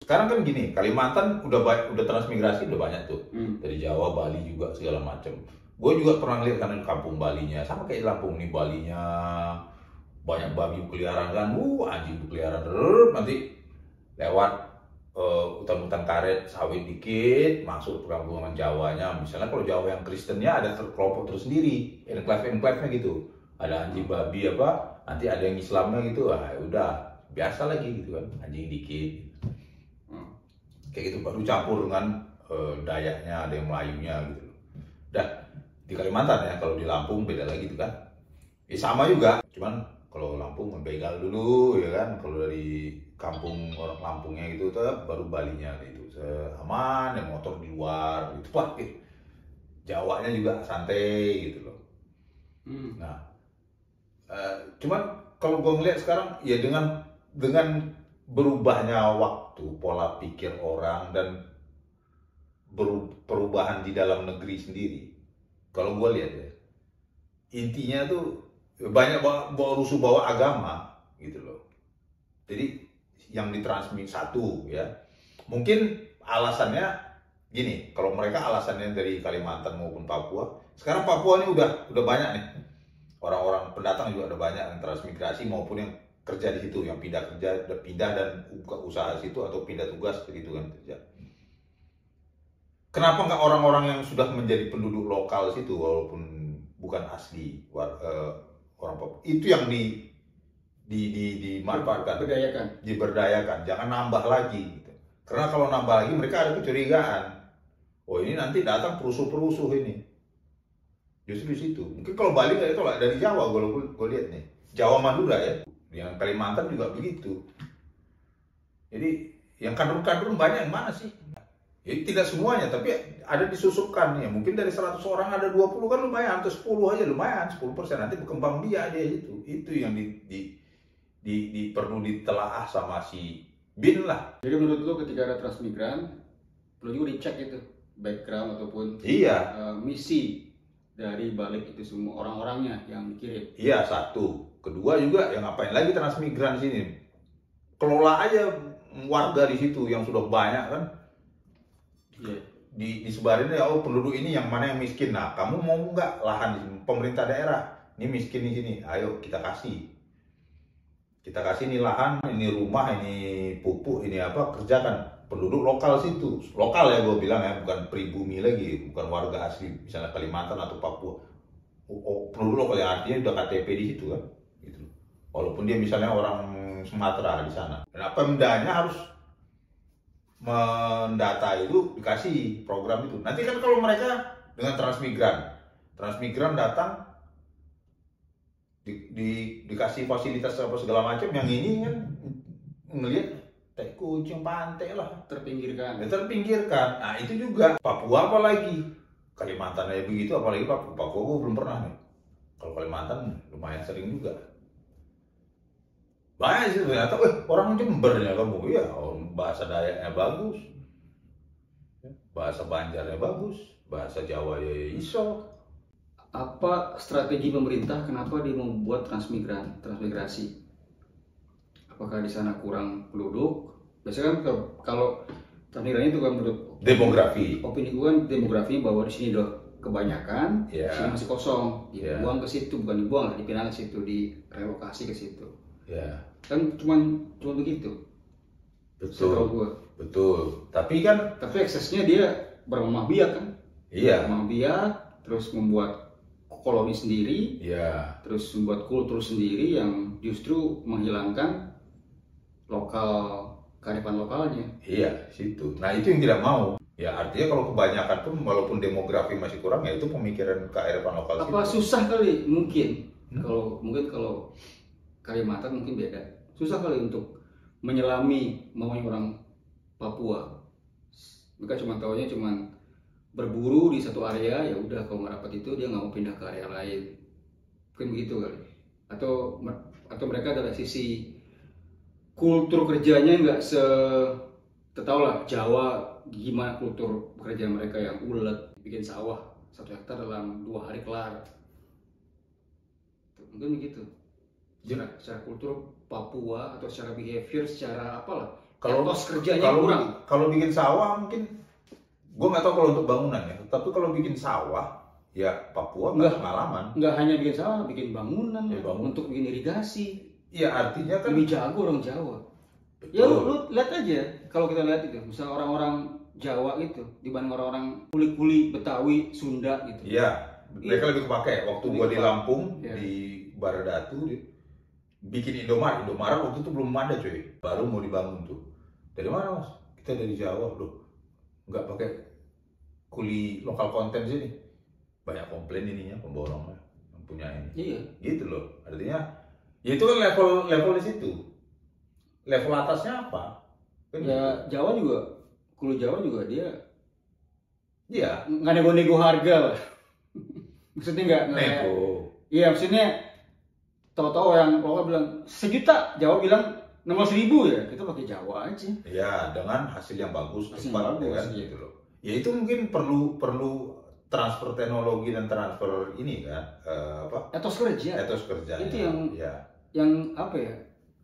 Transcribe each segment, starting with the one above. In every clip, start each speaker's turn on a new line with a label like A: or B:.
A: Sekarang kan gini, Kalimantan udah transmigrasi udah banyak tuh. Dari Jawa, Bali juga segala macam. Gue juga pernah lihat kan kampung Balinya, sama kayak Lampung nih Balinya, banyak babi berkeliaran kan, anjing berkeliaran, nanti lewat hutan-hutan karet, sawit dikit, masuk perkampungan Jawanya. Misalnya kalau Jawa yang Kristennya ada kelompok tersendiri, enclave-enclave-nya gitu. Ada anjing babi apa, nanti ada yang Islamnya gitu, udah biasa lagi gitu kan, anjing dikit. Kayak gitu baru campur dengan Dayaknya, ada yang Melayunya gitu. Dah di Kalimantan ya, kalau di Lampung beda lagi tuh kan. Sama juga, cuman kalau Lampung begal dulu ya kan, kalau dari kampung orang Lampungnya gitu tuh baru Balinya gitu. Aman, yang motor di luar gitu lah. Jawanya juga santai gitu loh. Nah, cuman kalau gue ngeliat sekarang ya dengan berubahnya waktu, pola pikir orang dan perubahan di dalam negeri sendiri. Kalau gue lihat ya, intinya tuh banyak bawa agama gitu loh. Jadi yang ditransmit satu ya. Mungkin alasannya gini, kalau mereka alasannya dari Kalimantan maupun Papua, sekarang Papua ini udah banyak nih. Orang-orang pendatang juga ada banyak yang transmigrasi maupun yang kerja di situ, yang pindah dan buka usaha situ atau pindah tugas begitu kan kerja. Kenapa nggak orang-orang yang sudah menjadi penduduk lokal situ walaupun bukan asli orang Papua itu yang dimanfaatkan, diberdayakan, jangan nambah lagi gitu. Karena kalau nambah lagi mereka ada kecurigaan, oh ini nanti datang perusuh-perusuh ini. Justru di situ. Mungkin kalau Bali kayak itu lah, dari Jawa gue lihat nih, Jawa Madura ya, yang Kalimantan juga begitu. Jadi yang kadrun-kadrun banyak yang mana sih? Jadi tidak semuanya, tapi ada disusupkan ya. Mungkin dari 100 orang ada 20 kan lumayan, atau 10 aja lumayan, 10% nanti berkembang biak dia itu. Itu yang perlu ditelaah sama si Bin lah.
B: Jadi menurut lu ketika ada transmigran, perlu juga dicek itu background ataupun misi dari balik itu semua orang-orangnya yang dikirim.
A: Iya, satu. Kedua juga yang ngapain lagi transmigran sini? Kelola aja warga di situ yang sudah banyak kan. Disebarin ya, penduduk ini yang mana yang miskin. Nah, kamu mau nggak lahan di sini? Pemerintah daerah, ini miskin di sini, ayo kita kasih nih lahan, ini rumah, ini pupuk, ini apa, kerjakan. Penduduk lokal situ, lokal ya gue bilang ya, bukan pribumi lagi, bukan warga asli, misalnya Kalimantan atau Papua. Penduduk lokal yang artinya udah KTP di situ kan, gitu. Walaupun dia misalnya orang Sumatera di sana. Kenapa Pemdanya harus mendata itu, dikasih program itu. Nanti kan kalau mereka dengan transmigran datang dikasih fasilitas apa segala macam, yang ini kan ngelihat teh kucing pantai lah, terpinggirkan. Nah itu juga Papua apalagi, Kalimantan aja begitu, apalagi Papua gue belum pernah nih. Kalau Kalimantan lumayan sering juga. Banyak sih ternyata, orang Jember ya kamu, ya bahasa Dayaknya bagus, bahasa Banjarnya bagus, bahasa Jawa ya iso.
B: Apa strategi pemerintah kenapa dia membuat transmigrasi? Apakah di sana kurang penduduk? Biasanya kan kalau transmigrasi itu kan menurut
A: demografi.
B: Opini gue kan demografi bahwa di sini udah kebanyakan, sini masih kosong, dibuang ke situ, bukan dibuang lah, dipindah ke situ, direlokasi ke situ. Kan cuma begitu.
A: Betul. Tapi
B: eksesnya dia bermamah biak kan?
A: Iya.
B: Bermamah biak, terus membuat koloni sendiri, terus membuat kultur sendiri yang justru menghilangkan kearifan lokalnya.
A: Iya, situ. Nah itu yang tidak mau. Ya artinya kalau kebanyakan pun walaupun demografi masih kurang, ya itu pemikiran kearifan lokal.
B: Apa situ susah kali mungkin? Kalau Kalimantan mungkin beda. Susah kali untuk menyelami maunya orang Papua. Mereka cuma taunya cuma berburu di satu area, ya udah kalau nggak dapat itu dia nggak mau pindah ke area lain. Mungkin begitu kali. Atau mereka dari sisi kultur kerjanya nggak tau lah Jawa gimana kultur pekerja mereka yang ulet, bikin sawah 1 hektar dalam 2 hari kelar. Mungkin begitu. Secara kultur Papua atau secara behavior, secara apalah etos kerjanya kurang.
A: Kalau bikin sawah mungkin, gue nggak tahu kalau untuk bangunan ya. Tapi kalau bikin sawah, ya Papua nggak pengalaman.
B: Nggak hanya bikin sawah, bikin bangunan,
A: bangun.
B: untuk bikin irigasi.
A: Iya, artinya kan
B: lebih jago orang Jawa.
A: Betul.
B: Ya lu lihat aja, kalau kita lihat itu, misal orang-orang Jawa gitu dibanding orang-orang kuli-kuli Betawi, Sunda gitu.
A: Iya, mereka lebih kepake. Waktu gua di Lampung, di Baradatu, bikin Indomaret waktu itu belum ada cuy, baru mau dibangun tuh. Dari mana mas? Kita dari Jawa, loh. Nggak pakai kuli lokal konten sini. Banyak komplain ininya, pemborongnya yang punya ini.
B: Iya.
A: Gitu loh. Artinya, ya itu kan level di situ. Level atasnya apa? Kan
B: ya
A: gitu.
B: Jawa juga, kuli Jawa juga dia.
A: Iya.
B: Nggak nego-nego harga lah. Maksudnya nggak.
A: Nego.
B: Iya, maksudnya tahu-tahu yang lokal bilang 1 juta, Jawa bilang 600.000 ya, kita pakai Jawa aja.
A: Ya, dengan hasil yang bagus,
B: cepat,
A: ya kan, gitu loh. Ya itu mungkin perlu transfer teknologi dan transfer ini kan,
B: etos kerja.
A: Etos kerja.
B: Itu yang apa ya?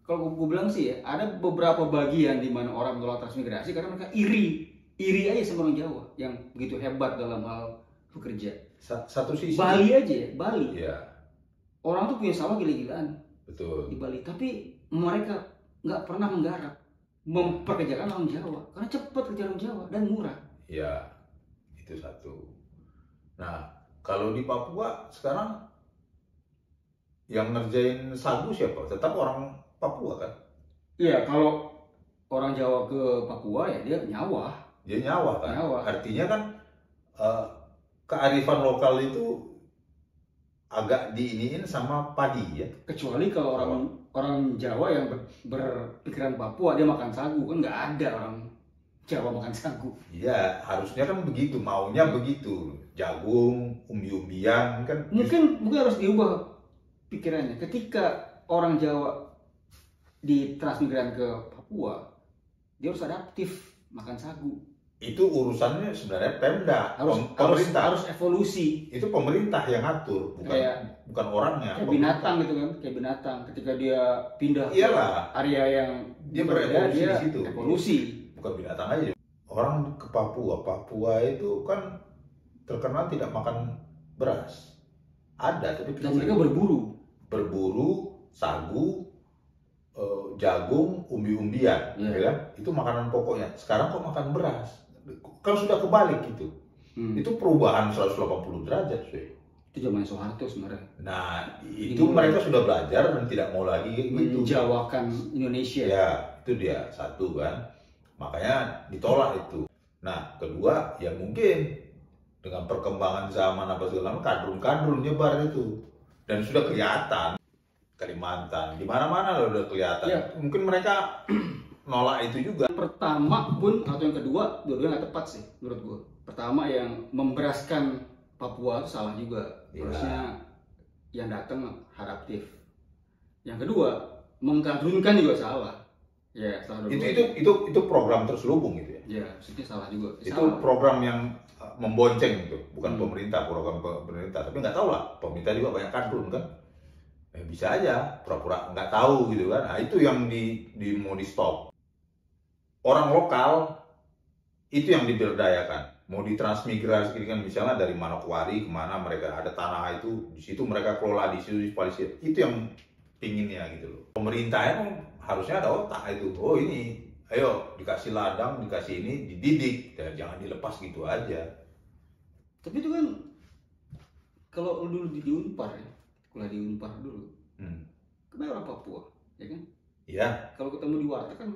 B: Kalau gue bilang sih ya, ada beberapa bagian di mana orang menolak transmigrasi karena mereka iri aja sama orang Jawa yang begitu hebat dalam hal bekerja.
A: Satu sisi.
B: Bali aja ya, Bali.
A: Ya.
B: Orang tuh punya sawah gila-gilaan.
A: Betul.
B: Di Bali, tapi mereka nggak pernah menggarap memperkerjakan orang Jawa karena cepat kerja orang Jawa dan murah.
A: Ya, itu satu. Nah, kalau di Papua sekarang yang ngerjain sagu siapa? Tetap orang Papua kan?
B: Iya, kalau orang Jawa ke Papua ya dia nyawa.
A: Dia nyawa kan?
B: Nyawa.
A: Artinya kan kearifan lokal itu agak diiniin sama padi ya.
B: Kecuali kalau orang Jawa yang berpikiran Papua dia makan sagu, kan nggak ada orang Jawa makan sagu.
A: Iya, harusnya kan begitu, maunya begitu. Jagung, umbi-umbian kan.
B: Mungkin harus diubah pikirannya. Ketika orang Jawa ditransmigran ke Papua, dia harus adaptif makan sagu.
A: Itu urusannya sebenarnya Pemda,
B: pemerintah. Harus evolusi.
A: Itu pemerintah yang ngatur, bukan orangnya.
B: Kayak binatang gitu kan, kayak binatang. Ketika dia pindah ke area yang
A: dia berevolusi di situ.
B: Evolusi.
A: Bukan binatang aja. Orang ke Papua itu kan terkenal tidak makan beras. Ada, tapi
B: dan mereka
A: berburu, sagu, jagung, umbi-umbian, ya kan? Itu makanan pokoknya. Sekarang kok makan beras? Kan sudah kebalik gitu. Itu perubahan 180 derajat, sih.
B: Itu zaman Soeharto sebenarnya.
A: Nah, itu mereka sudah belajar dan tidak mau lagi gitu.
B: Menjawakan Indonesia.
A: Ya, itu dia satu kan. Makanya ditolak itu. Nah, kedua, ya mungkin dengan perkembangan zaman apa segala macam, kadrun-kadrun nyebar itu. Dan sudah kelihatan. Kalimantan, di mana-mana udah kelihatan. Ya. Mungkin mereka nolak itu juga.
B: Pertama pun atau yang kedua, dua-duanya nggak tepat sih menurut gue. Pertama yang memberaskan Papua salah juga. Harusnya yang datang adaptif. Yang kedua, mengkadrunkan juga salah. Ya, salah
A: itu program terselubung gitu ya.
B: Ya, maksudnya salah juga.
A: Itu program yang membonceng itu, bukan pemerintah, program pemerintah. Tapi nggak tahu lah, pemerintah juga banyak kadrun kan. Bisa aja pura-pura nggak tahu gitu kan. Nah, itu yang mau di stop. Orang lokal itu yang diberdayakan. Mau ditransmigrasi kan, misalnya dari Manokwari kemana mereka ada tanah itu, di situ mereka kelola, di situ polisi. Itu yang pinginnya gitu loh. Pemerintahnya harusnya ada otak itu. Oh ini, ayo dikasih ladang, dikasih ini, dididik, jangan dilepas gitu aja.
B: Tapi itu kan kalau dulu di Unpar ya. Kuliah di Unpar dulu, kenapa orang Papua, ya kan?
A: Iya.
B: Kalau ketemu di warteg kan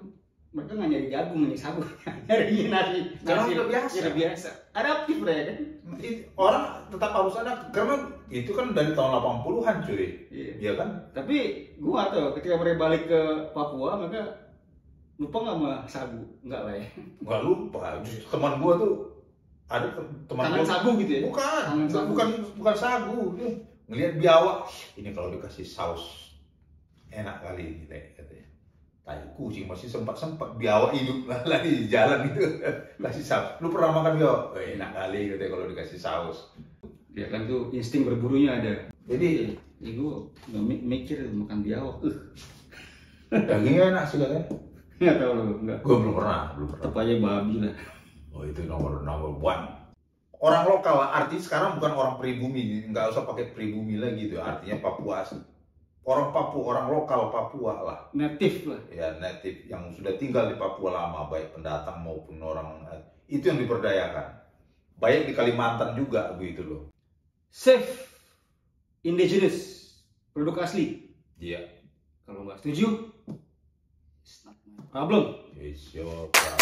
B: mereka nggak nyari jagung, nyari sagu, nyari nasi.
A: Karena udah biasa.
B: Adaptif mereka kan?
A: Orang tetap harus ada, karena itu kan dari tahun 80-an cuy. Iya kan?
B: Tapi gua tahu ketika mereka balik ke Papua mereka lupa nggak sama sagu, nggak lah ya?
A: Nggak lupa. Teman gua tuh ada teman
B: gua sagu gitu ya?
A: Bukan sagu. Ngelihat biawak, ini kalau dikasih saus enak kali katanya. Tai kucing masih sempat biawak hidup lagi di jalan itu kasih saus. Lu pernah makan biawak? Enak kali katanya kalau dikasih saus.
B: Ya kan tuh insting berburunya ada.
A: Jadi
B: gue nggak mikir makan biawak.
A: Dagingnya enak sih katanya.
B: Nggak tahu lo, enggak.
A: Gue belum pernah.
B: Tetap aja babi lah.
A: Oh itu nomor one. Orang lokal, artinya sekarang bukan orang pribumi, nggak usah pakai pribumi lagi tuh, artinya Papua asli. Orang Papua, orang lokal Papua lah.
B: Native lah.
A: Ya native yang sudah tinggal di Papua lama, baik pendatang maupun orang itu yang diperdayakan. Baik di Kalimantan juga begitu loh.
B: Save indigenous, produk asli.
A: Iya.
B: Kalau nggak setuju, it's not my problem.
A: It's your problem.